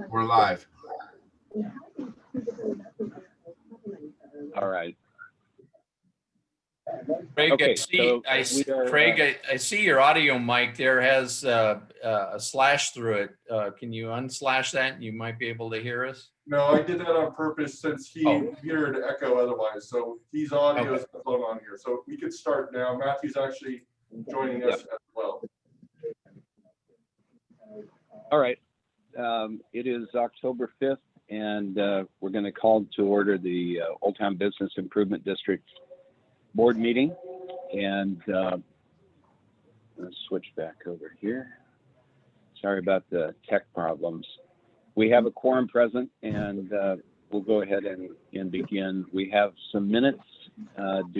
We're live. All right. Craig, Okay, Craig, I see your audio mic there has a slash through it. Can you unslash that and you might be able to hear us? No, I did that on purpose since he here to echo otherwise. So he's audio is on here. So we could start now. Matthew's actually joining us as well. All right. It is October 5th, and we're going to call to order the Old Town Business Improvement District board meeting. And let's switch back over here. Sorry about the tech problems. We have a quorum present, and we'll go ahead and begin. We have some minutes. And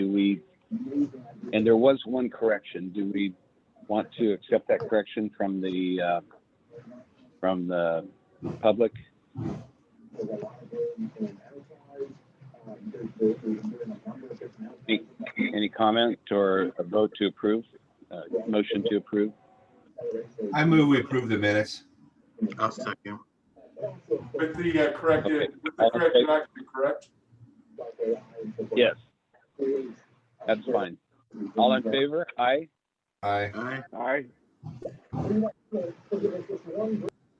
there was one correction. Do we want to accept that correction from the public? Any comment or a vote to approve? Motion to approve? I move we approve the minutes. I'll second. With the corrected, Okay. with the corrected actually correct? Yes. That's fine. All in favor? Aye. Aye. Aye.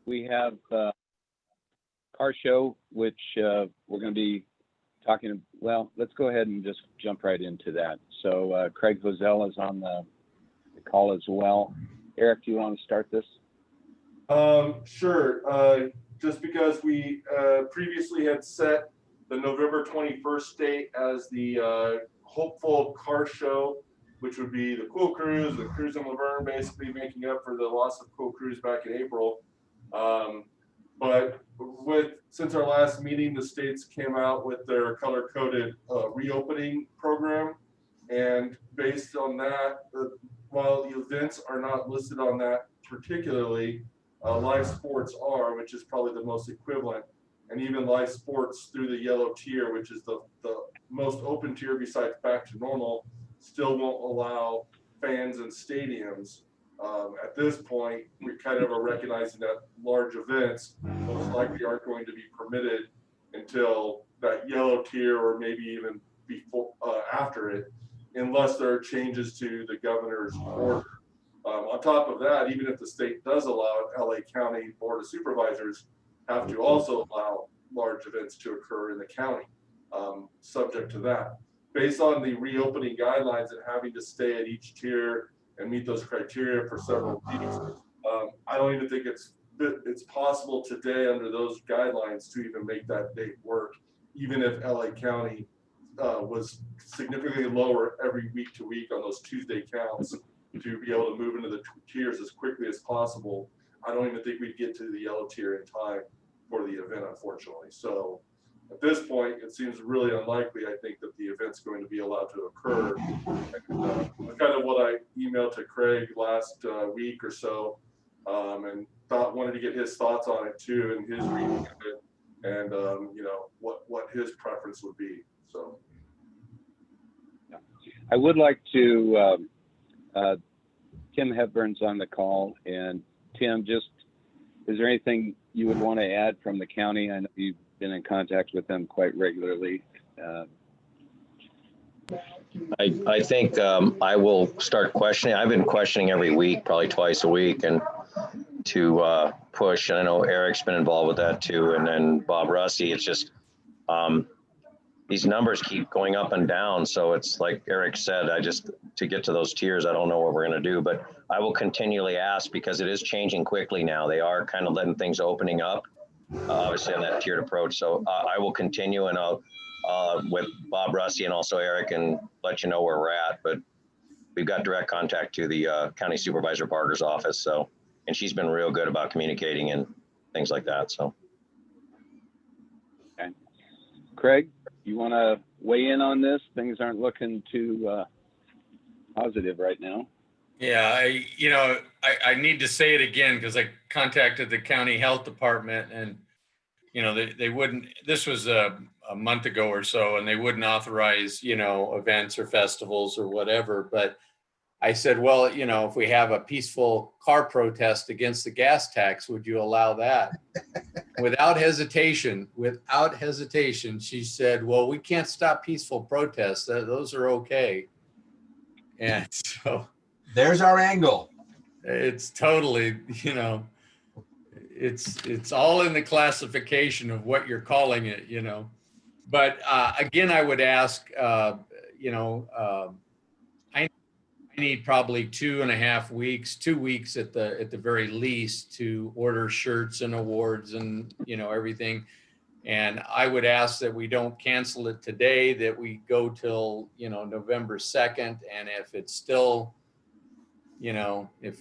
We have car show, which we're going to be talking. Well, let's go ahead and just jump right into that. So Craig Hosell is on the call as well. Eric, do you want to start this? Sure. Just because we previously had set the November 21st date as the hopeful car show, which would be the Cool Cruise, the Cruise in Laverne, basically making up for the loss of Cool Cruise back in April. But since our last meeting, the states came out with their color-coded reopening program, and based on that, while the events are not listed on that particularly, live sports are, which is probably the most equivalent, and even live sports through the yellow tier, which is the most open tier besides back to normal, still won't allow fans in stadiums. At this point, we kind of are recognizing that large events most likely aren't going to be permitted until that yellow tier, or maybe even before after it, unless there are changes to the governor's order. On top of that, even if the state does allow it, LA County Board of Supervisors have to also allow large events to occur in the county, subject to that. Based on the reopening guidelines and having to stay at each tier and meet those criteria for several weeks, I don't even think it's possible today under those guidelines to even make that date work, even if LA County was significantly lower every week to week on those Tuesday counts to be able to move into the tiers as quickly as possible. I don't even think we'd get to the yellow tier in time for the event, unfortunately. So at this point, it seems really unlikely, I think, that the event's going to be allowed to occur. And, kind of what I emailed to Craig last week or so, and wanted to get his thoughts on it too, and his reading of it, and you know, what his preference would be. So I would like to, Tim Hepburn's on the call, and Tim, just, is there anything you would want to add from the county? I know you've been in contact with them quite regularly. I think I will start questioning. I've been questioning every week, probably twice a week, and to push. And I know Eric's been involved with that too, and then Bob Rusty. It's just these numbers keep going up and down. So it's like Eric said, to get to those tiers, I don't know what we're going to do, but I will continually ask, because it is changing quickly now. They are kind of letting things opening up, obviously on that tiered approach. So I will continue, and I'll with Bob Rusty and also Eric, and let you know where we're at. But we've got direct contact to the County Supervisor Barker's office. So, and she's been real good about communicating and things like that. So. Okay. Craig, you want to weigh in on this? Things aren't looking too positive right now. Yeah, I need to say it again, because I contacted the county health department, and they wouldn't. This was a month ago or so, and they wouldn't authorize events or festivals or whatever. But I said, well, if we have a peaceful car protest against the gas tax, would you allow that? Without hesitation, she said, well, we can't stop peaceful protests. Those are okay. And so There's our angle. it's totally, it's all in the classification of what you're calling it, But again, I would ask, I need probably 2.5 weeks, 2 weeks at the very least to order shirts and awards and, everything. And I would ask that we don't cancel it today, that we go till, November 2nd. And if it's still, if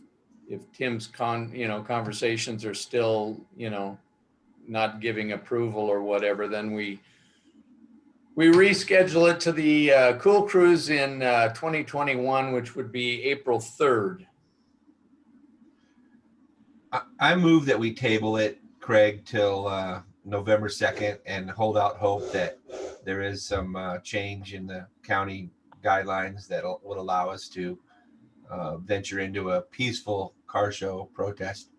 Tim's conversations are still, not giving approval or whatever, then we reschedule it to the Cool Cruise in 2021, which would be April 3rd. I move that we table it, Craig, till November 2nd and hold out hope that there is some change in the county guidelines that would allow us to venture into a peaceful car show protest.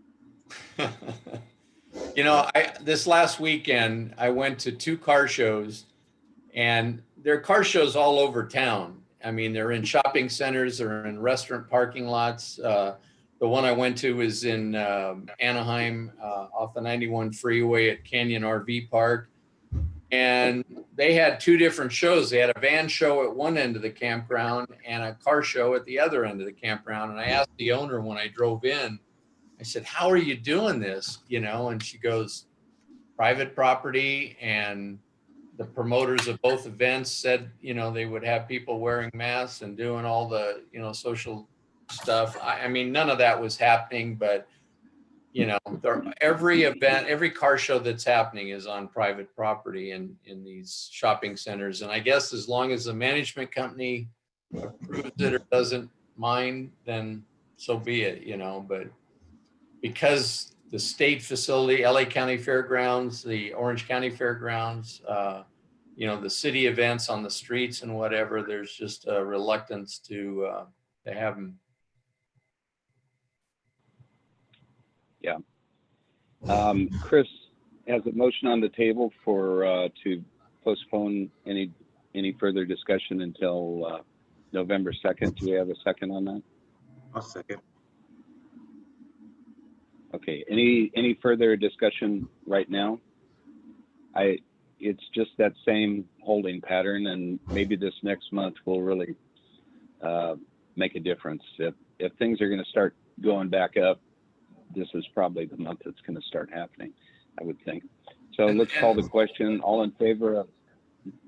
This last weekend, I went to 2 car shows, and there are car shows all over town. I mean, they're in shopping centers, they're in restaurant parking lots. The one I went to is in Anaheim, off the 91 freeway at Canyon RV Park. And they had 2 different shows. They had a van show at one end of the campground and a car show at the other end of the campground. And I asked the owner when I drove in, I said, how are you doing this? And she goes, private property, and the promoters of both events said, they would have people wearing masks and doing all the, social stuff. I mean, none of that was happening, but, every event, every car show that's happening is on private property in these shopping centers. And I guess as long as the management company approves it or doesn't mind, then so be it, but because the state facility, LA County Fairgrounds, the Orange County Fairgrounds, the city events on the streets and whatever, there's just a reluctance to have them. Yeah. Chris has a motion on the table for to postpone any further discussion until November 2nd. Do we have a second on that? I'll second. Okay. Any further discussion right now? It's just that same holding pattern, and maybe this next month will really make a difference. If things are going to start going back up, this is probably the month it's going to start happening, I would think. So let's call the question. All in favor of,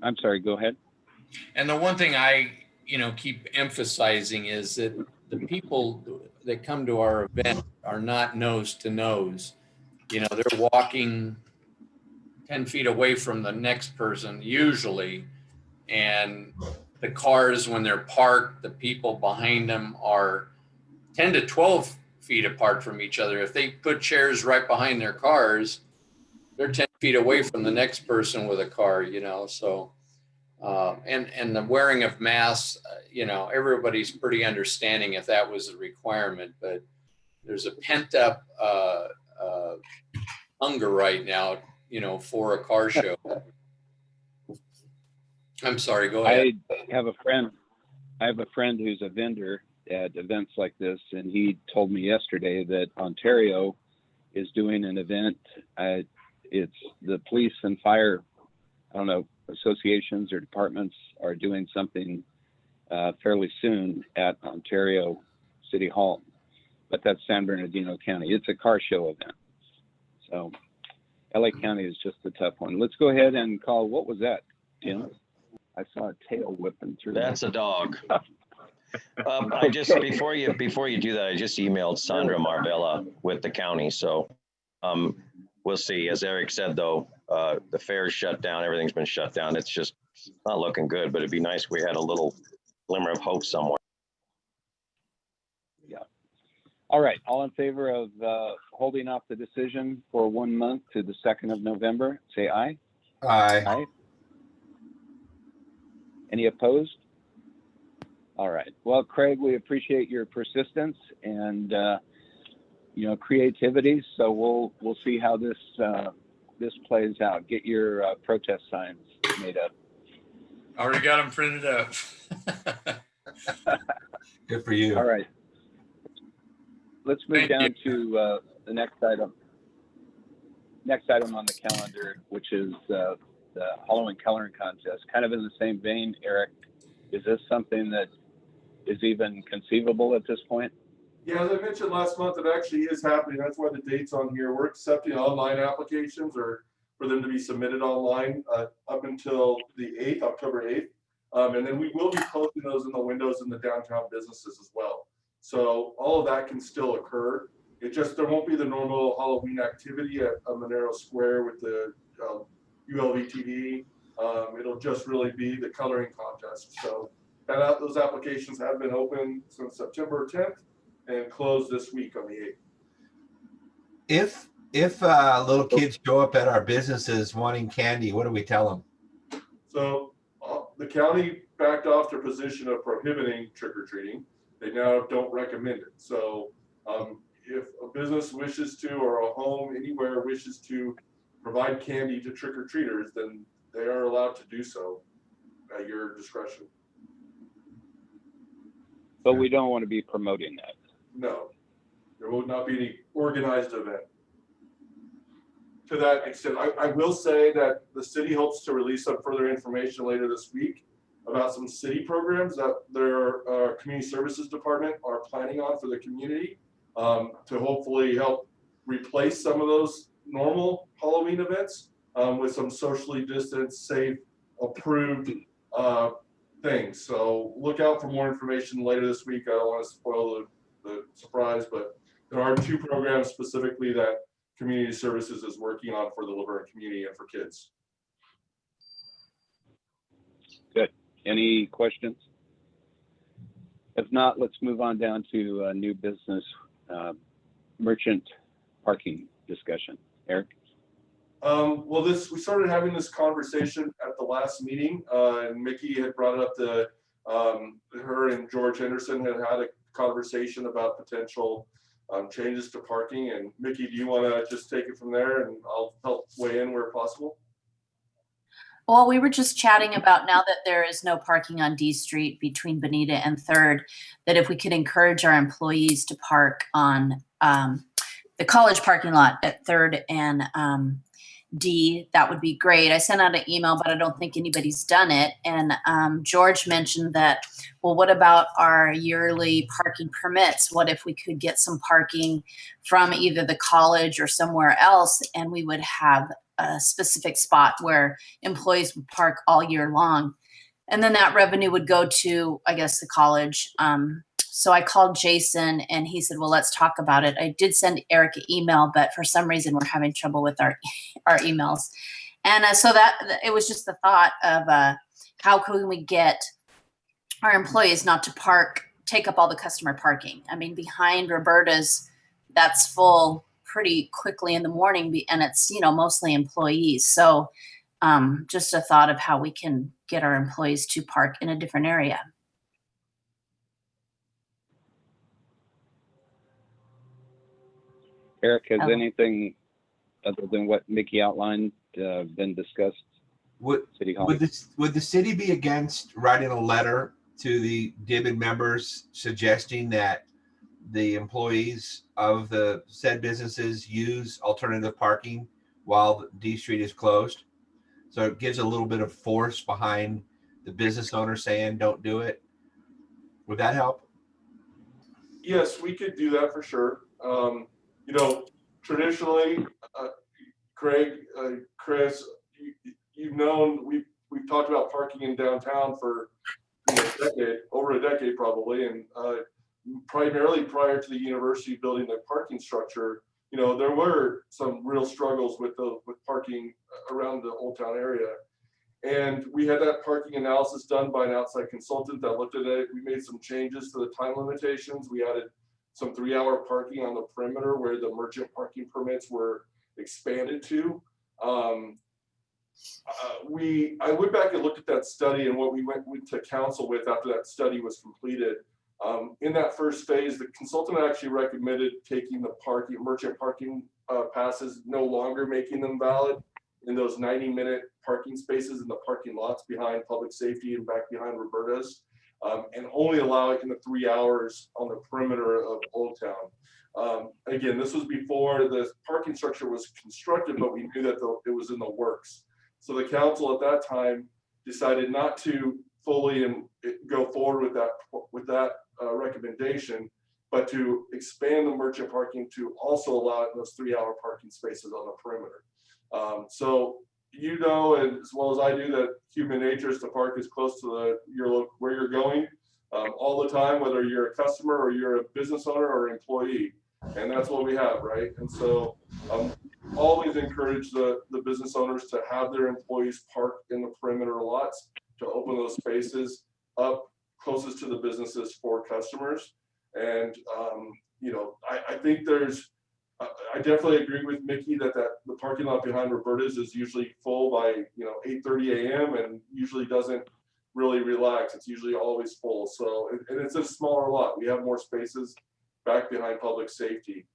I'm sorry, go ahead. And the one thing I, keep emphasizing is that the people that come to our event are not nose to nose. They're walking 10 feet away from the next person usually. And the cars, when they're parked, the people behind them are 10 to 12 feet apart from each other. If they put chairs right behind their cars, they're 10 feet away from the next person with a car, so, and the wearing of masks, everybody's pretty understanding if that was a requirement, but there's a pent up hunger right now, for a car show. I'm sorry, go ahead. I have a friend who's a vendor at events like this, and he told me yesterday that Ontario is doing an event. It's the police and fire, I don't know, associations or departments are doing something fairly soon at Ontario City Hall, but that's San Bernardino County. It's a car show event. So LA County is just a tough one. Let's go ahead and call, what was that, Tim? I saw a tail whipping through. That's a dog. I just, before you do that, I just emailed Sandra Marvella with the county. So we'll see. As Eric said, though, the fair's shut down. Everything's been shut down. It's just not looking good, but it'd be nice if we had a little glimmer of hope somewhere. Yeah. All right. All in favor of holding off the decision for 1 month to the 2nd of November, say aye. Aye. Aye. Any opposed? All right. Well, Craig, we appreciate your persistence and creativity. So we'll see how this plays out. Get your protest signs made up. Already got them printed up. Good for you. All right. Let's move Thank you. down to the next item. Next item on the calendar, which is the Halloween coloring contest. Kind of in the same vein, Eric, is this something that is even conceivable at this point? Yeah, as I mentioned last month, it actually is happening. That's why the date's on here. We're accepting online applications or for them to be submitted online up until the 8th, October 8th. And then we will be posting those in the windows in the downtown businesses as well. So all of that can still occur. It just, there won't be the normal Halloween activity at Monero Square with the ULV TV. It'll just really be the coloring contest. So those applications have been open since September 10th and closed this week on the 8th. If little kids show up at our businesses wanting candy, what do we tell them? So the county backed off their position of prohibiting trick-or-treating. They now don't recommend it. So if a business wishes to, or a home anywhere wishes to provide candy to trick-or-treaters, then they are allowed to do so at your discretion. But we don't want to be promoting that. No, there will not be any organized event. To that extent, I will say that the city hopes to release some further information later this week about some city programs that their community services department are planning on for the community to hopefully help replace some of those normal Halloween events with some socially distanced, safe, approved things. So look out for more information later this week. I don't want to spoil the surprise, but there are 2 programs specifically that community services is working on for the Laverne community and for kids. Good. Any questions? If not, let's move on down to new business merchant parking discussion. Eric? Well, we started having this conversation at the last meeting, and Mickey had brought up her and George Henderson had a conversation about potential changes to parking. And Mickey, do you want to just take it from there, and I'll help weigh in where possible? Well, we were just chatting about, now that there is no parking on D Street between Bonita and 3rd, that if we could encourage our employees to park on the college parking lot at 3rd and D, that would be great. I sent out an email, but I don't think anybody's done it. And George mentioned that, well, what about our yearly parking permits? What if we could get some parking from either the college or somewhere else, and we would have a specific spot where employees would park all year long? And then that revenue would go to, I guess, the college. So I called Jason and he said, well, let's talk about it. I did send Eric an email, but for some reason we're having trouble with our emails. And so that it was just the thought of how can we get our employees not to take up all the customer parking. I mean, behind Roberta's, that's full pretty quickly in the morning, and it's, mostly employees. So just a thought of how we can get our employees to park in a different area. Eric, has anything other than what Mickey outlined been discussed? City Hall? Would the city be against writing a letter to the DIBID members suggesting that the employees of the said businesses use alternative parking while D Street is closed? So it gives a little bit of force behind the business owner saying, don't do it. Would that help? Yes, we could do that for sure. Traditionally, Craig, Chris, you've known we've talked about parking in downtown for over a decade probably, and primarily prior to the university building the parking structure, there were some real struggles with parking around the Old Town area. And we had that parking analysis done by an outside consultant that looked at it. We made some changes to the time limitations. We added some 3-hour parking on the perimeter where the merchant parking permits were expanded to. I went back and looked at that study and what we went to council with after that study was completed. In that first phase, the consultant actually recommended taking the merchant parking passes, no longer making them valid in those 90-minute parking spaces in the parking lots behind public safety and back behind Roberta's, and only allow it in the 3 hours on the perimeter of Old Town. Again, this was before the parking structure was constructed, but we knew that it was in the works. So the council at that time decided not to fully go forward with that recommendation, but to expand the merchant parking to also allow it in those 3-hour parking spaces on the perimeter. So you know, and as well as I do, that human nature is to park as close to where you're going all the time, whether you're a customer or you're a business owner or employee, and that's what we have, right? And so always encourage the business owners to have their employees park in the perimeter lots, to open those spaces up closest to the businesses for customers. And you know, I think I definitely agree with Mickey that the parking lot behind Roberta's is usually full by 8:30 a.m. and usually doesn't really relax. It's usually always full. So and it's a smaller lot. We have more spaces back behind public safety.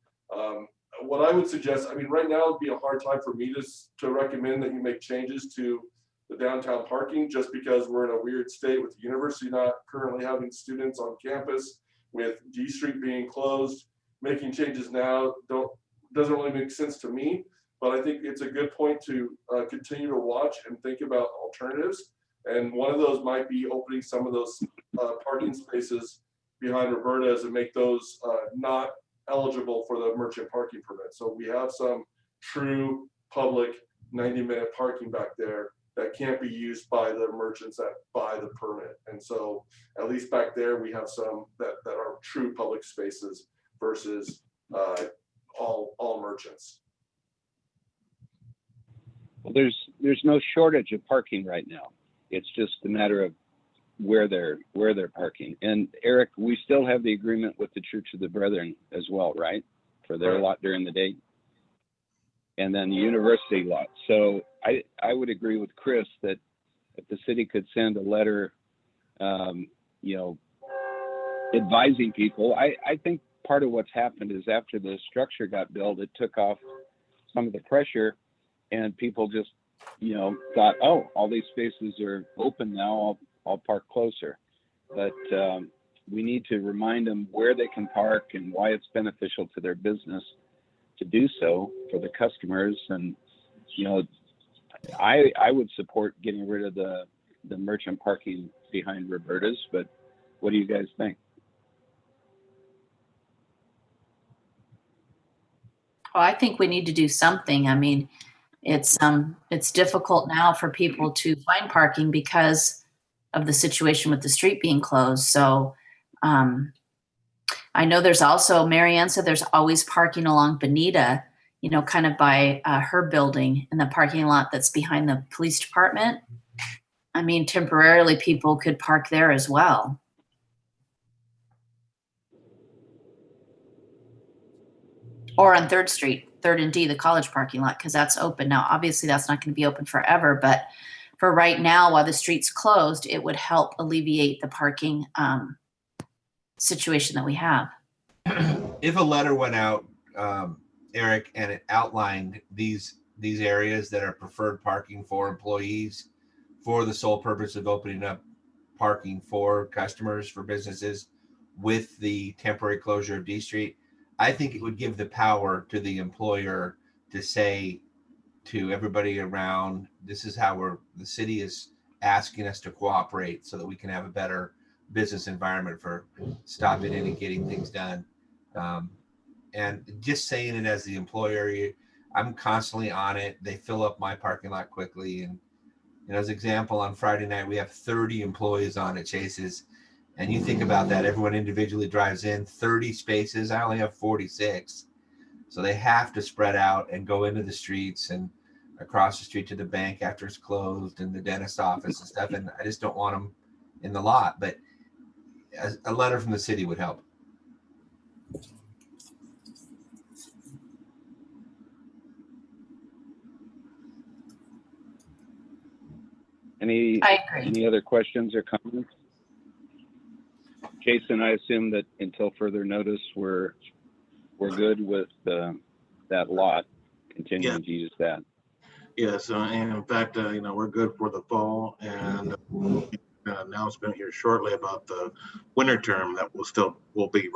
What I would suggest, I mean, right now it'd be a hard time for me to recommend that you make changes to the downtown parking, just because we're in a weird state with the university not currently having students on campus, with D Street being closed. Making changes now doesn't really make sense to me, but I think it's a good point to continue to watch and think about alternatives. And one of those might be opening some of those parking spaces behind Roberta's and make those not eligible for the merchant parking permit. So we have some true public 90-minute parking back there that can't be used by the merchants that buy the permit. And so at least back there, we have some that are true public spaces versus all merchants. Well, there's no shortage of parking right now. It's just a matter of where they're parking. And Eric, we still have the agreement with the Church of the Brethren as well, right? For their lot during the day. And then the university lot. So I would agree with Chris that if the city could send a letter, advising people, I think part of what's happened is after the structure got built, it took off some of the pressure, and people just, thought, oh, all these spaces are open now, I'll park closer. But we need to remind them where they can park and why it's beneficial to their business to do so for the customers. And, I would support getting rid of the merchant parking behind Roberta's, but what do you guys think? Well, I think we need to do something. I mean, it's difficult now for people to find parking because of the situation with the street being closed. So I know there's also, Marianne said there's always parking along Bonita, kind of by her building in the parking lot that's behind the police department. I mean, temporarily people could park there as well. Or on 3rd Street, 3rd and D, the college parking lot, because that's open now. Obviously, that's not going to be open forever, but for right now, while the street's closed, it would help alleviate the parking situation that we have. If a letter went out, Eric, and it outlined these areas that are preferred parking for employees for the sole purpose of opening up parking for customers, for businesses, with the temporary closure of D Street, I think it would give the power to the employer to say to everybody around, this is how the city is asking us to cooperate so that we can have a better business environment for stopping in and getting things done. And just saying it as the employer, I'm constantly on it. They fill up my parking lot quickly. And as an example, on Friday night, we have 30 employees on at Chase's. And you think about that, everyone individually drives in 30 spaces. I only have 46. So they have to spread out and go into the streets and across the street to the bank after it's closed and the dentist office and stuff. And I just don't want them in the lot. But a letter from the city would help. I agree. Any other questions or comments? Jason, I assume that until further notice, we're good with that lot, continuing to use that. Yes, and in fact, we're good for the fall, and we'll be an announcement here shortly about the winter term that will be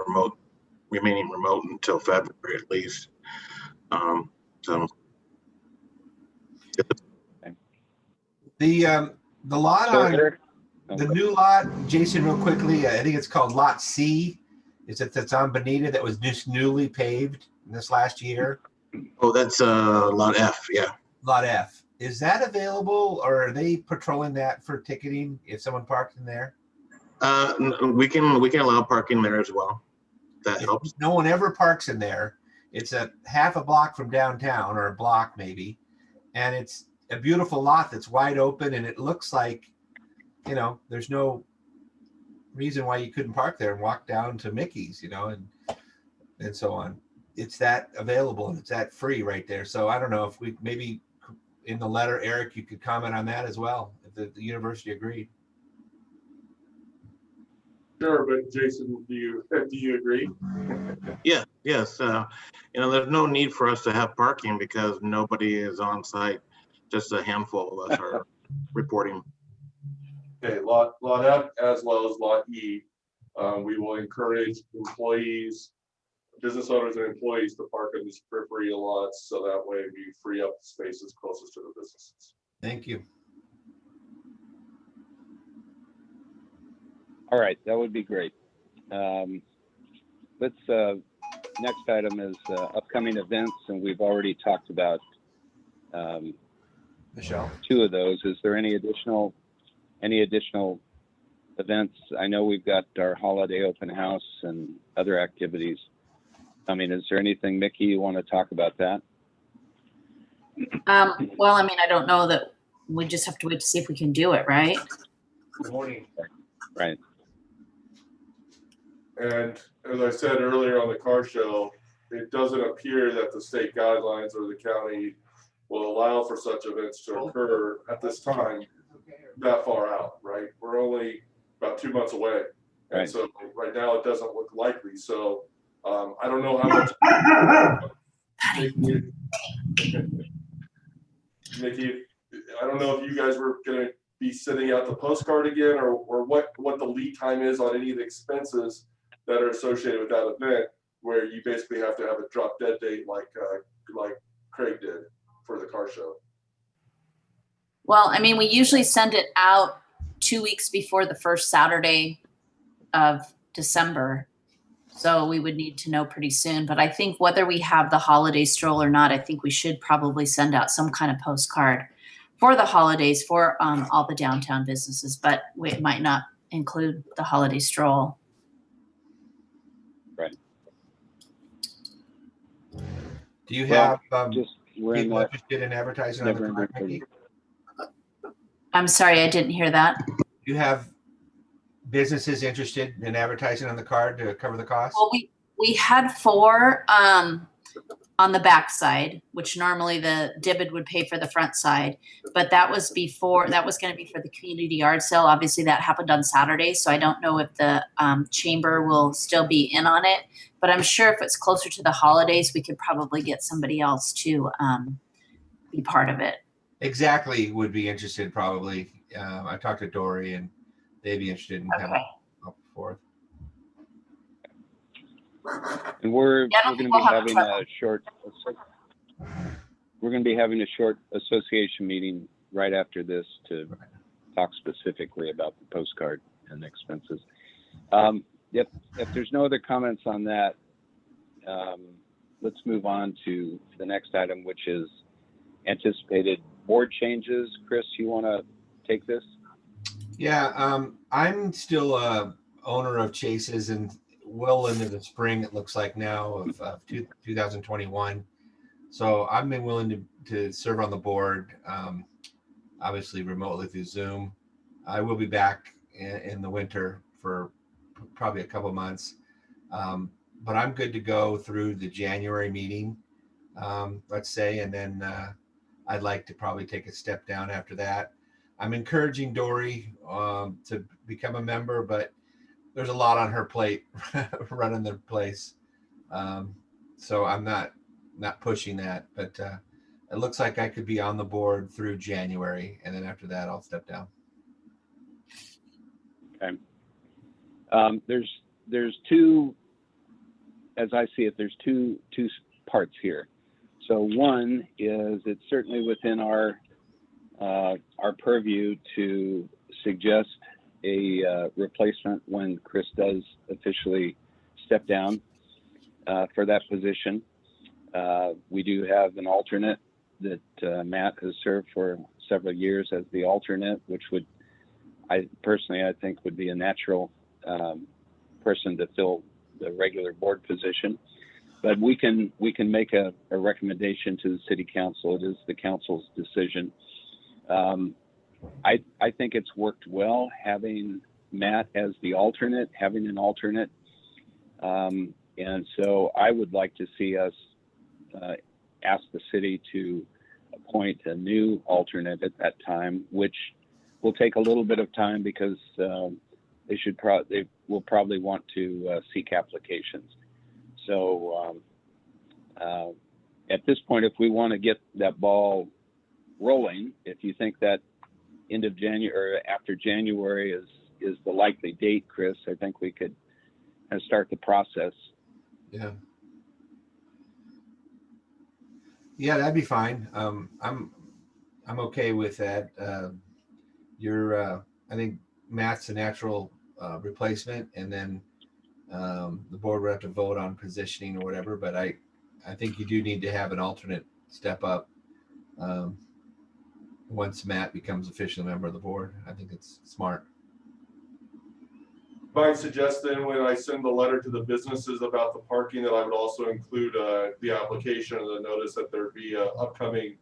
remaining remote until February at least. So The lot So, on Eric? the new lot, Jason, real quickly, I think it's called Lot C. That's on Bonita that was just newly paved in this last year. oh, that's lot F, yeah. Lot F. Is that available, or are they patrolling that for ticketing if someone parked in there? We can allow parking there as well. That If helps. no one ever parks in there. It's a half a block from downtown, or a block maybe, and it's a beautiful lot that's wide open, and it looks like, there's no reason why you couldn't park there and walk down to Mickey's, and so on. It's that available and it's that free right there. So I don't know if we maybe in the letter, Eric, you could comment on that as well, if the university agreed. Sure, but Jason, do you agree? Yeah, yes. There's no need for us to have parking because nobody is on site. Just a handful of us are reporting. Okay, lot F as well as lot E. We will encourage employees, business owners and employees to park in these periphery lots, so that way we free up the spaces closest to the businesses. Thank you. All right, that would be great. Next item is upcoming events, and we've already talked about Michelle? 2 of those. Is there any additional events? I know we've got our holiday open house and other activities. Is there anything, Mickey, you want to talk about that? Well, I don't know that we just have to wait to see if we can do it, right? Good morning. Right. And as I said earlier on the car show, it doesn't appear that the state guidelines or the county will allow for such events to occur at this time that far out, right? We're only about 2 months away. And Right. so right now it doesn't look likely. So I don't know how much Nikki, I don't know if you guys were gonna be sending out the postcard again or what the lead time is on any of the expenses that are associated with that event, where you basically have to have a drop dead date like Craig did for the car show. Well, we usually send it out 2 weeks before the first Saturday of December. So we would need to know pretty soon. But I think whether we have the holiday stroll or not, I think we should probably send out some kind of postcard for the holidays for all the downtown businesses, but it might not include the holiday stroll. Right. Do you have We're in people that interested in advertising on the November card, Mickey? I'm sorry, I didn't hear that. Do you have businesses interested in advertising on the card to cover the cost? Well, we had 4 on the back side, which normally the DIBID would pay for the front side, but that was going to be for the community yard sale. Obviously that happened on Saturday, so I don't know if the chamber will still be in on it, but I'm sure if it's closer to the holidays, we could probably get somebody else to be part of it. Exactly, would be interested probably. I talked to Dory and they'd be interested in having up forth. And we're Yeah, I don't going to think be we'll have having trouble. a short association meeting right after this to talk specifically about the postcard and expenses. If there's no other comments on that, let's move on to the next item, which is anticipated board changes. Chris, you want to take this? Yeah, I'm still owner of Chase's and well into the spring, it looks like now, of 2021. So I've been willing to serve on the board, obviously remotely through Zoom. I will be back in the winter for probably a couple months, but I'm good to go through the January meeting, let's say, and then I'd like to probably take a step down after that. I'm encouraging Dory to become a member, but there's a lot on her plate running the place. So I'm not pushing that, but it looks like I could be on the board through January, and then after that, I'll step down. Okay. There's two, as I see it, there's two parts here. So one is it's certainly within our purview to suggest a replacement when Chris does officially step down for that position. We do have an alternate that Matt has served for several years as the alternate, which would, I think would be a natural person to fill the regular board position. But we can make a recommendation to the city council. It is the council's decision. I think it's worked well having Matt as the alternate, having an alternate. And so I would like to see us ask the city to appoint a new alternate at that time, which will take a little bit of time because they will probably want to seek applications. So at this point, if we want to get that ball rolling, if you think that end of January or after January is the likely date, Chris, I think we could start the process. Yeah. Yeah, that'd be fine. I'm okay with that. I think Matt's a natural replacement, and then the board would have to vote on positioning or whatever. But I think you do need to have an alternate step up once Matt becomes officially a member of the board. I think it's smart. Might suggest then when I send the letter to the businesses about the parking that I would also include the application and the notice that there be an upcoming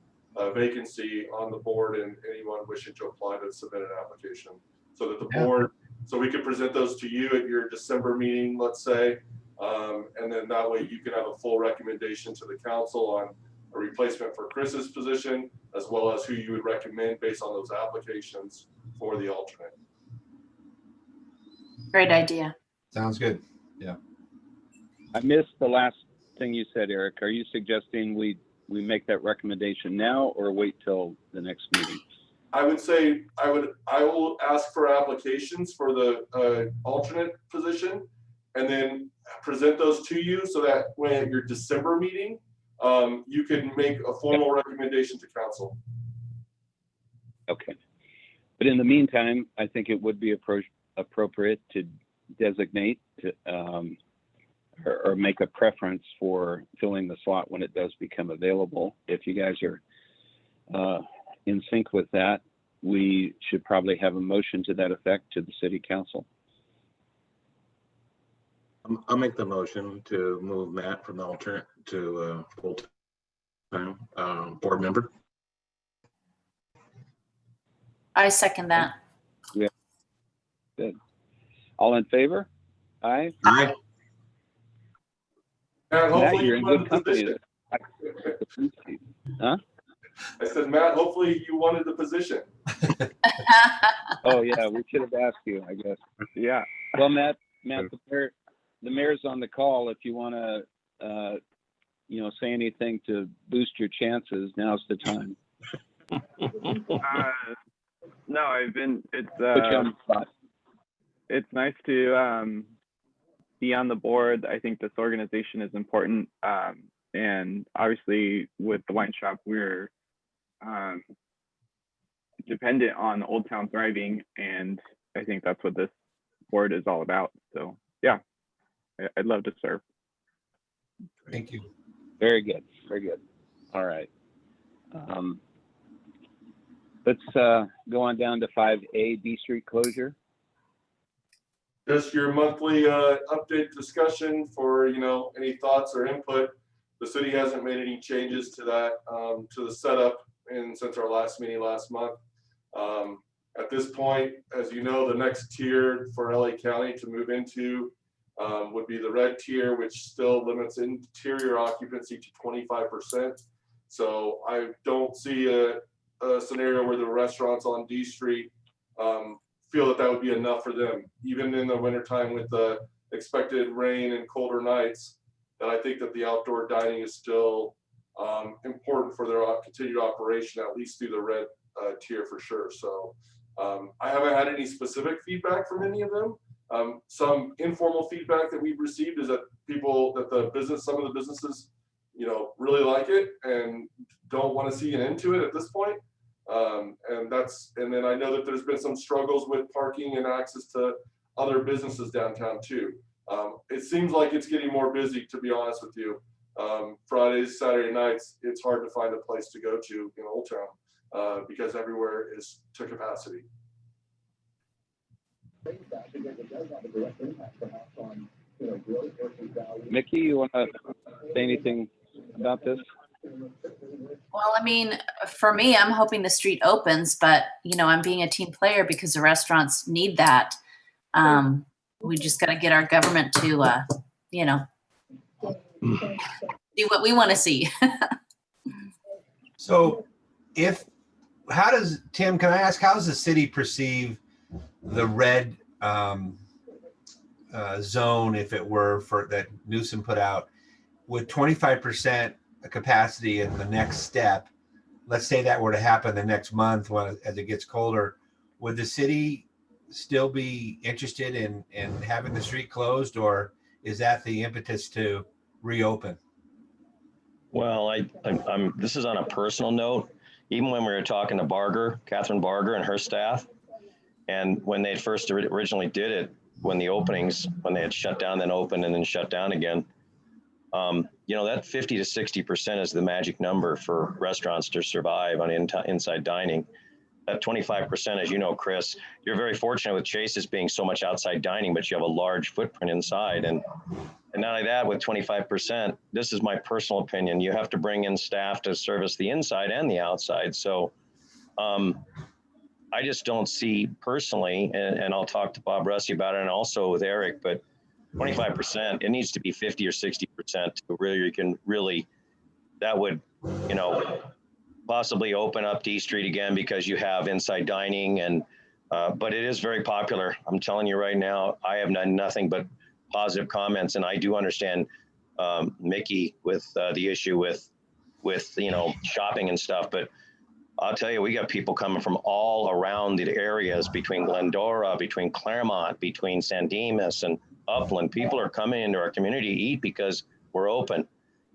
vacancy on the board and anyone wishing to apply to submit an application, so that the board, so we could present those to you at your December meeting, let's say, and then that way you can have a full recommendation to the council on a replacement for Chris's position, as well as who you would recommend based on those applications for the alternate. Great idea. Sounds good. Yeah. I missed the last thing you said, Eric. Are you suggesting we make that recommendation now or wait till the next meeting? I would say I will ask for applications for the alternate position, and then present those to you so that when at your December meeting, you can make a formal recommendation to council. Okay. But in the meantime, I think it would be appropriate to designate or make a preference for filling the slot when it does become available. If you guys are in sync with that, we should probably have a motion to that effect to the city council. I'll make the motion to move Matt from the alternate to full-time board member. I second that. Good. All in favor? Aye. Aye. And Matt, hopefully you're you in won good the company. position. Huh? I said, Matt, hopefully you wanted the position. Oh yeah, we should have asked you, I guess. Yeah. Well, Matt, the mayor's on the call. If you want to, say anything to boost your chances, now's the time. No, Put you on the spot. it's nice to be on the board. I think this organization is important. And obviously with the wine shop, we're dependent on Old Town thriving. And I think that's what this board is all about. So yeah, I'd love to serve. Thank you. Very good. Very good. All right. Let's go on down to 5A, B Street closure. Just your monthly update discussion for, any thoughts or input. The city hasn't made any changes to that, to the setup since our last meeting last month. At this point, as you know, the next tier for LA County to move into would be the red tier, which still limits interior occupancy to 25%. So I don't see a a scenario where the restaurants on D Street feel that would be enough for them, even in the wintertime with the expected rain and colder nights, that I think that the outdoor dining is still important for their continued operation, at least through the red tier for sure. So I haven't had any specific feedback from any of them. Some informal feedback that we've received is that some of the businesses, really like it and don't want to see an end to it at this point. And then I know that there's been some struggles with parking and access to other businesses downtown too. It seems like it's getting more busy, to be honest with you. Fridays, Saturday nights, it's hard to find a place to go to in Old Town because everywhere is to capacity. Mickey, you want to say anything about this? Well, I mean, for me, I'm hoping the street opens, but I'm being a team player because the restaurants need that. We just got to get our government to, do what we want to see. So Tim, can I ask, how does the city perceive the red zone, if it were, for that Newsom put out, with 25% capacity in the next step? Let's say that were to happen the next month as it gets colder, would the city still be interested in having the street closed, or is that the impetus to reopen? Well, this is on a personal note. Even when we were talking to Catherine Barger and her staff, and when they first originally did it, when they had shut down, then opened, and then shut down again, that 50 to 60% is the magic number for restaurants to survive on inside dining. That 25%, as you know, Chris, you're very fortunate with Chase's being so much outside dining, but you have a large footprint inside. And not only that, with 25%, this is my personal opinion, you have to bring in staff to service the inside and the outside. So I just don't see personally, and I'll talk to Bob Rusty about it and also with Eric, but 25%, it needs to be 50 or 60% to really, that would, possibly open up D Street again, because you have inside dining but it is very popular. I'm telling you right now, I have nothing but positive comments, and I do understand Mickey with the issue with shopping and stuff, but I'll tell you, we got people coming from all around the areas between Glendora, between Claremont, between San Dimas and Upland. People are coming into our community to eat because we're open,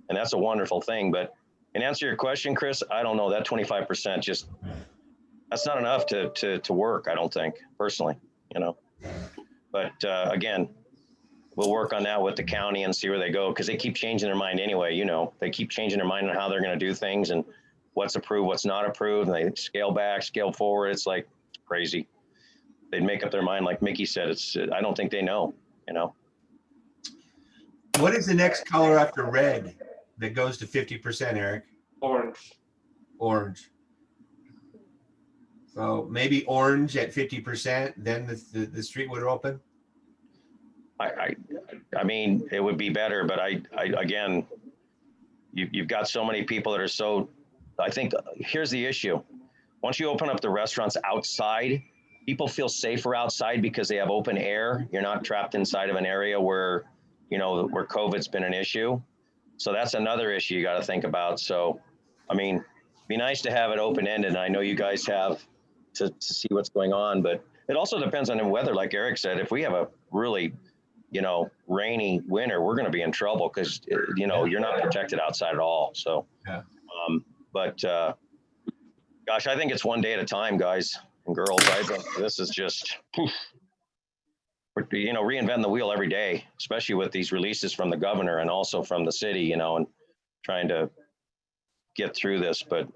and that's a wonderful thing. But in answer to your question, Chris, I don't know, that 25% that's not enough to work, I don't think, personally, But again, we'll work on that with the county and see where they go, because they keep changing their mind anyway. They keep changing their mind on how they're going to do things and what's approved, what's not approved, and they scale back, scale forward. It's like crazy. They'd make up their mind, like Mickey said. I don't think they know. What is the next color after red that goes to 50%, Eric? Orange. So maybe orange at 50%, then the street would open? I mean, it would be better, but I again, you've got so many people that are I think here's the issue. Once you open up the restaurants outside, people feel safer outside because they have open air. You're not trapped inside of an area where COVID's been an issue. So that's another issue you got to think about. So, I mean, it'd be nice to have it open-ended. I know you guys have to see what's going on, but it also depends on the weather. Like Eric said, if we have a really, rainy winter, we're going to be in trouble because, you're not protected outside at all. So, yeah. Gosh, I think it's one day at a time, guys and girls. I think this is just, reinventing the wheel every day, especially with these releases from the governor and also from the city, and trying to get through this. But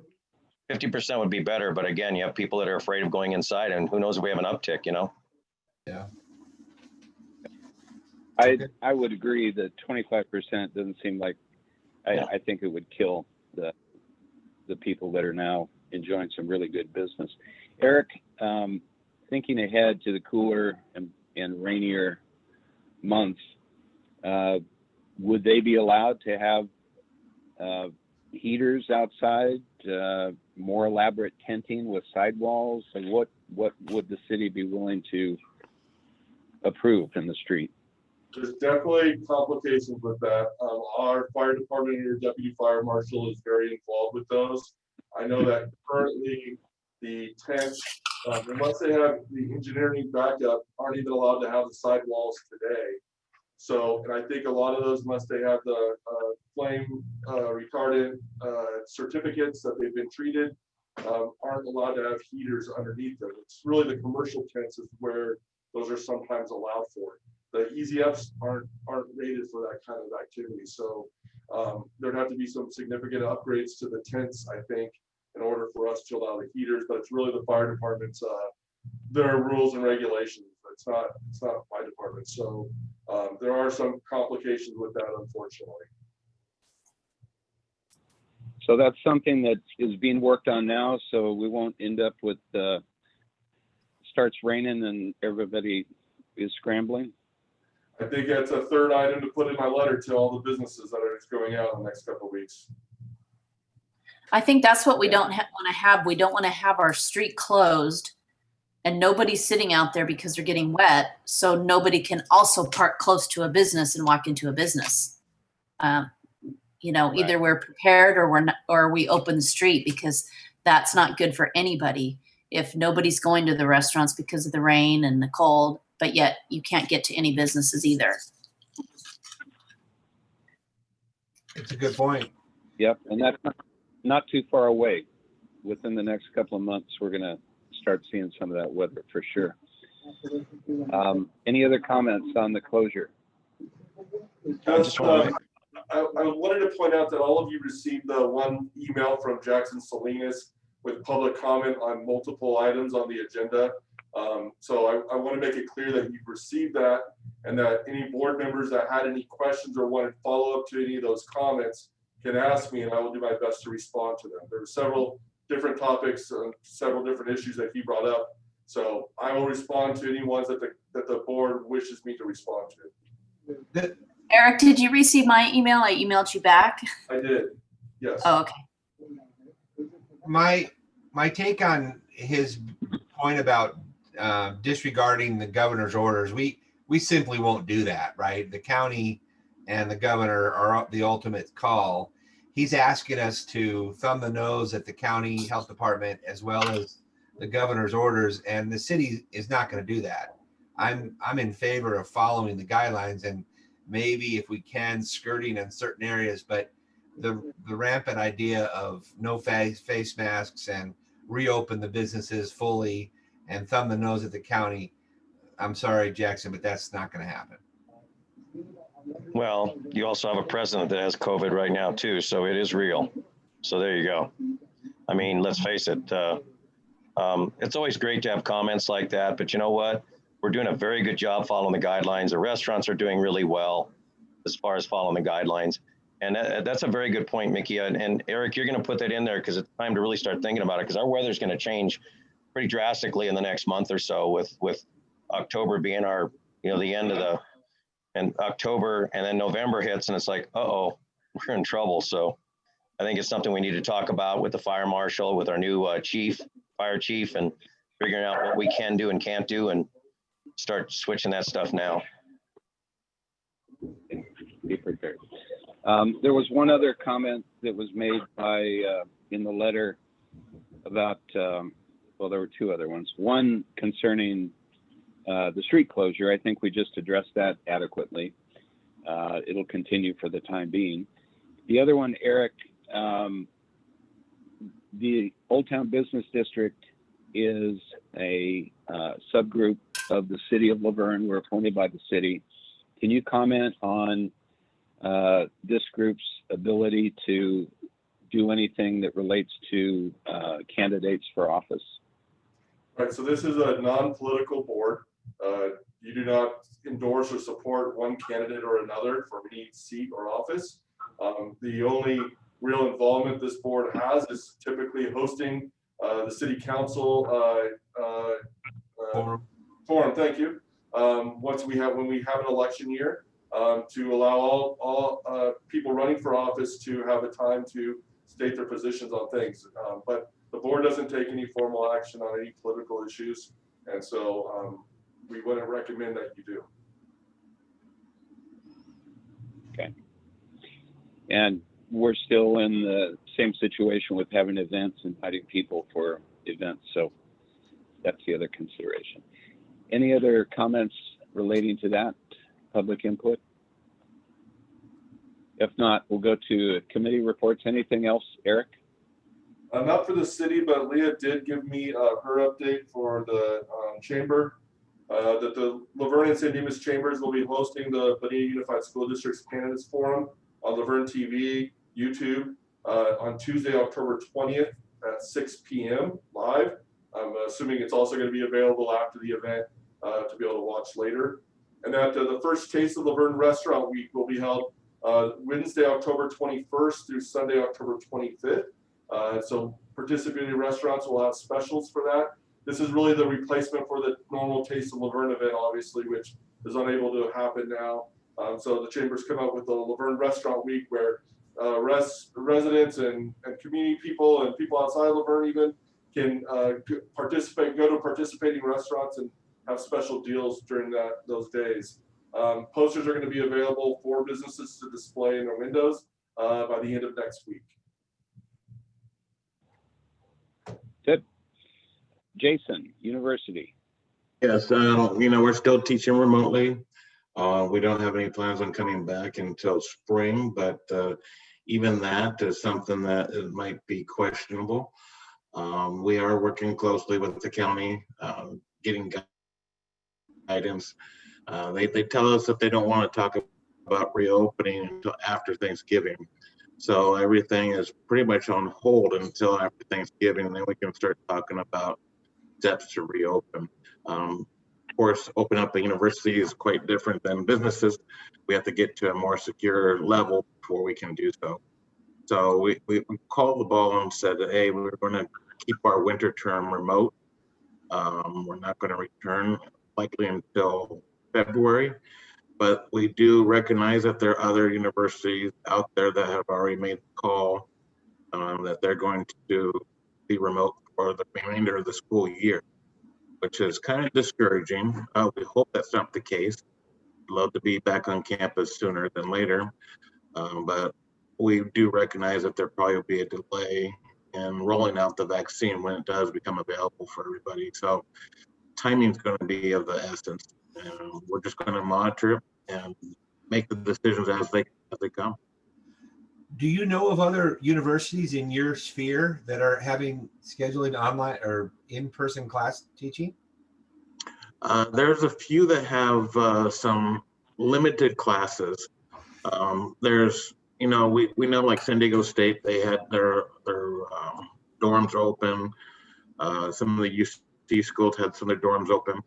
50% would be better. But again, you have people that are afraid of going inside, and who knows if we have an uptick, Yeah. I would agree that 25% doesn't seem like, I think it would kill the people that are now enjoying some really good business. Eric, thinking ahead to the cooler and rainier months, would they be allowed to have heaters outside, more elaborate tenting with sidewalls? Like what would the city be willing to approve in the street? There's definitely complications with that. Our fire department and your deputy fire marshal is very involved with those. I know that currently the tents, unless they have the engineering backup, aren't even allowed to have the sidewalls today. So, and I think a lot of those, unless they have the flame retardant certificates that they've been treated, aren't allowed to have heaters underneath them. It's really the commercial tents is where those are sometimes allowed for. The EZFs aren't rated for that kind of activity. So there'd have to be some significant upgrades to the tents, I think, in order for us to allow the heaters. But it's really the fire department's their rules and regulations. It's not my department. So there are some complications with that, unfortunately. So that's something that is being worked on now. So we won't end up with starts raining and everybody is scrambling. I think that's a third item to put in my letter to all the businesses that are going out in the next couple of weeks. I think that's what we don't want to have. We don't want to have our street closed and nobody's sitting out there because they're getting wet. So nobody can also park close to a business and walk into a business. You know, Right. Either we're prepared or we're not, or we open the street, because that's not good for anybody. If nobody's going to the restaurants because of the rain and the cold, but yet you can't get to any businesses either. It's a good point. Yep, and that's not too far away. Within the next couple of months, we're going to start seeing some of that weather for sure. Any other comments on the closure? Just, I wanted to point out that all of you received the one email from Jackson Salinas with public comment on multiple items on the agenda. So I want to make it clear that you've received that, and that any board members that had any questions or wanted follow up to any of those comments can ask me, and I will do my best to respond to them. There were several different topics and several different issues that he brought up. So I will respond to any ones that the board wishes me to respond to. Eric, did you receive my email? I emailed you back. I did, yes. Oh, okay. My take on his point about disregarding the governor's orders, we simply won't do that, right? The county and the governor are the ultimate call. He's asking us to thumb the nose at the county health department as well as the governor's orders, and the city is not going to do that. I'm in favor of following the guidelines, and maybe if we can, skirting in certain areas, but the rampant idea of no face masks and reopen the businesses fully and thumb the nose at the county, I'm sorry, Jackson, but that's not going to happen. Well, you also have a president that has COVID right now too, so it is real. So there you go. I mean, let's face it. It's always great to have comments like that, but you know what? We're doing a very good job following the guidelines. The restaurants are doing really well as far as following the guidelines. And that's a very good point, Mickey. And Eric, you're going to put that in there because it's time to really start thinking about it, because our weather is going to change pretty drastically in the next month or so, with October being our, the end of the, and October, and then November hits and it's like, uh-oh, we're in trouble. So I think it's something we need to talk about with the fire marshal, with our new fire chief, and figuring out what we can do and can't do, and start switching that stuff now. Be prepared. There was one other comment that was made by in the letter about, well, there were two other ones. One concerning the street closure. I think we just addressed that adequately. It'll continue for the time being. The other one, Eric, the Old Town Business District is a subgroup of the city of Laverne. We're appointed by the city. Can you comment on this group's ability to do anything that relates to candidates for office? Right, so this is a non-political board. You do not endorse or support one candidate or another for any seat or office. The only real involvement this board has is typically hosting the city council forum. Thank you. When we have an election year, to allow all people running for office to have a time to state their positions on things. But the board doesn't take any formal action on any political issues. And so we wouldn't recommend that you do. Okay. And we're still in the same situation with having events, inviting people for events. So that's the other consideration. Any other comments relating to that public input? If not, we'll go to committee reports. Anything else, Eric? Not for the city, but Leah did give me her update for the chamber. That the Laverne and San Dimas chambers will be hosting the Bonita Unified School District's Candidates Forum on Laverne TV, YouTube, on Tuesday, October 20th at 6 p.m. live. I'm assuming it's also going to be available after the event to be able to watch later. And that the first Taste of Laverne Restaurant Week will be held Wednesday, October 21st through Sunday, October 25th. So participating restaurants will have specials for that. This is really the replacement for the normal Taste of Laverne event, obviously, which is unable to happen now. So the chambers come out with the Laverne Restaurant Week, where residents and community people and people outside Laverne even can go to participating restaurants and have special deals during those days. Posters are going to be available for businesses to display in their windows by the end of next week. Good. Jason, university. Yes, we're still teaching remotely. We don't have any plans on coming back until spring, but even that is something that it might be questionable. We are working closely with the county, getting guidance. They tell us that they don't want to talk about reopening until after Thanksgiving. So everything is pretty much on hold until after Thanksgiving, and then we can start talking about steps to reopen. Of course, open up a university is quite different than businesses. We have to get to a more secure level before we can do so. So we called the ball and said, hey, we're going to keep our winter term remote. We're not going to return likely until February, but we do recognize that there are other universities out there that have already made the call that they're going to be remote for the remainder of the school year, which is kind of discouraging. We hope that's not the case. I'd love to be back on campus sooner than later, but we do recognize that there probably will be a delay in rolling out the vaccine when it does become available for everybody. So timing is going to be of the essence. And we're just going to monitor it and make the decisions as they come. Do you know of other universities in your sphere that are having scheduling online or in-person class teaching? There's a few that have some limited classes. There's, we know like San Diego State, they had their dorms open. Some of the UC schools had some of their dorms open.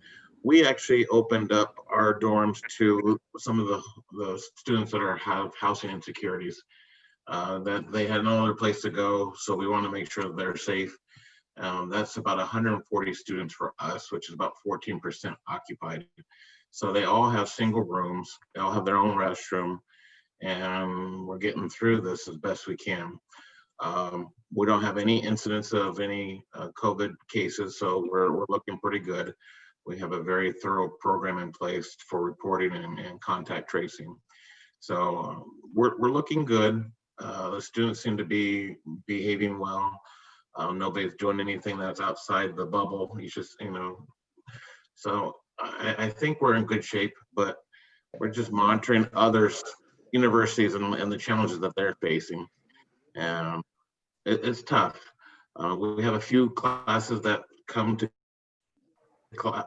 We actually opened up our dorms to some of the students that have housing insecurities, that they had no other place to go. So we want to make sure that they're safe. That's about 140 students for us, which is about 14% occupied. So they all have single rooms. They all have their own restroom, and we're getting through this as best we can. We don't have any incidents of any COVID cases, so we're looking pretty good. We have a very thorough program in place for reporting and contact tracing. So we're looking good. The students seem to be behaving well. Nobody's doing anything that's outside the bubble. You just, so I think we're in good shape, but we're just monitoring others, universities and the challenges that they're facing. It's tough. We have a few classes that come to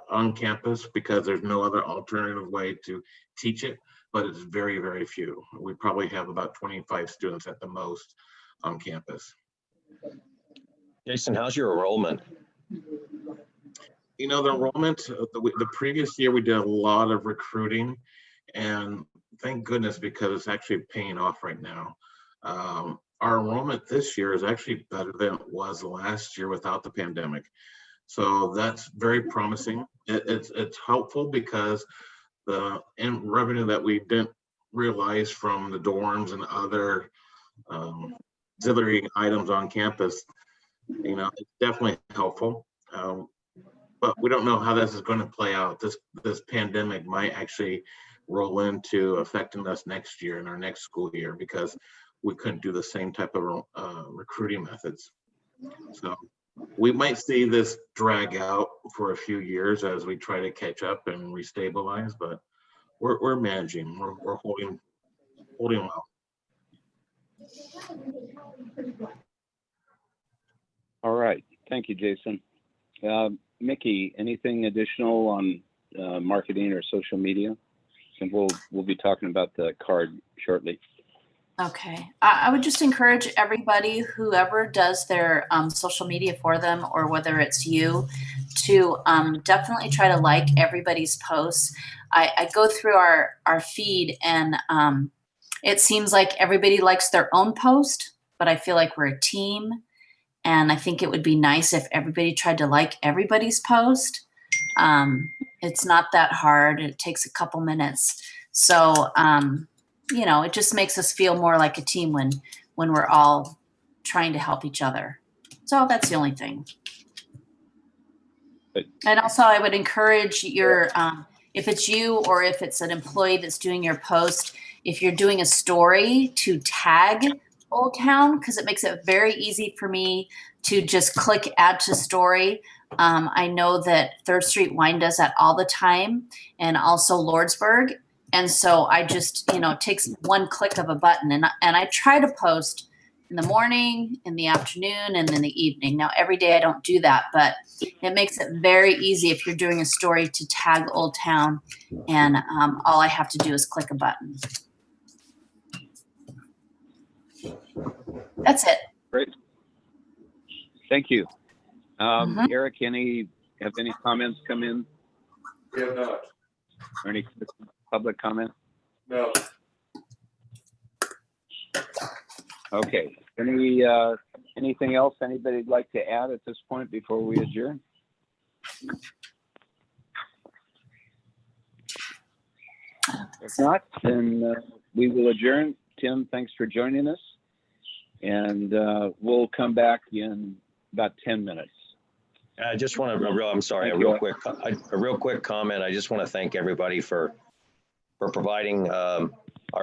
on campus because there's no other alternative way to teach it, but it's very, very few. We probably have about 25 students at the most on campus. Jason, how's your enrollment? The enrollment, the previous year we did a lot of recruiting, and thank goodness because it's actually paying off right now. Our enrollment this year is actually better than it was last year without the pandemic. So that's very promising. It's helpful because the revenue that we didn't realize from the dorms and other auxiliary items on campus, it's definitely helpful. But we don't know how this is going to play out. This pandemic might actually roll into affecting us next year in our next school year because we couldn't do the same type of recruiting methods. So we might see this drag out for a few years as we try to catch up and restabilize, but we're managing. We're holding well. All right. Thank you, Jason. Mickey, anything additional on marketing or social media? And we'll be talking about the card shortly. Okay. I would just encourage everybody, whoever does their social media for them, or whether it's you, to definitely try to like everybody's posts. I go through our feed, and it seems like everybody likes their own post, but I feel like we're a team. And I think it would be nice if everybody tried to like everybody's post. It's not that hard. It takes a couple minutes. So, it just makes us feel more like a team when we're all trying to help each other. So that's the only thing. And also I would encourage your, if it's you or if it's an employee that's doing your post, if you're doing a story, to tag Old Town, because it makes it very easy for me to just click add to story. I know that 3rd Street Wine does that all the time, and also Lordsburg. And so I just, it takes one click of a button, and I try to post in the morning, in the afternoon, and in the evening. Now, every day I don't do that, but it makes it very easy if you're doing a story to tag Old Town, and all I have to do is click a button. That's it. Great. Thank you. Mhm. Eric, have any comments come in? We have not. Or any public comment? No. Okay. Anything else anybody'd like to add at this point before we adjourn? If not, then we will adjourn. Tim, thanks for joining us. And we'll come back in about 10 minutes. I just want to, I'm sorry, a real quick comment. I just want to thank everybody for providing our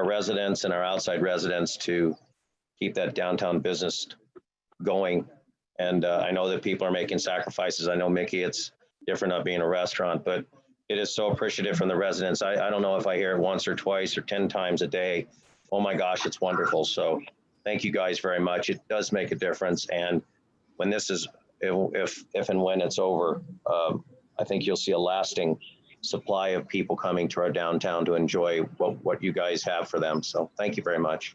residents and our outside residents to keep that downtown business going. And I know that people are making sacrifices. I know, Mickey, it's different not being a restaurant, but it is so appreciative from the residents. I don't know if I hear it once or twice or 10 times a day. Oh my gosh, it's wonderful. So thank you guys very much. It does make a difference. And when this is, if and when it's over, I think you'll see a lasting supply of people coming to our downtown to enjoy what you guys have for them. So thank you very much.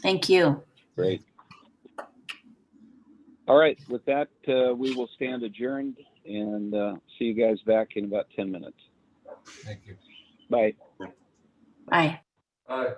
Thank you. Great. All right. With that, we will stand adjourned and see you guys back in about 10 minutes. Thank you. Bye. Bye. All right.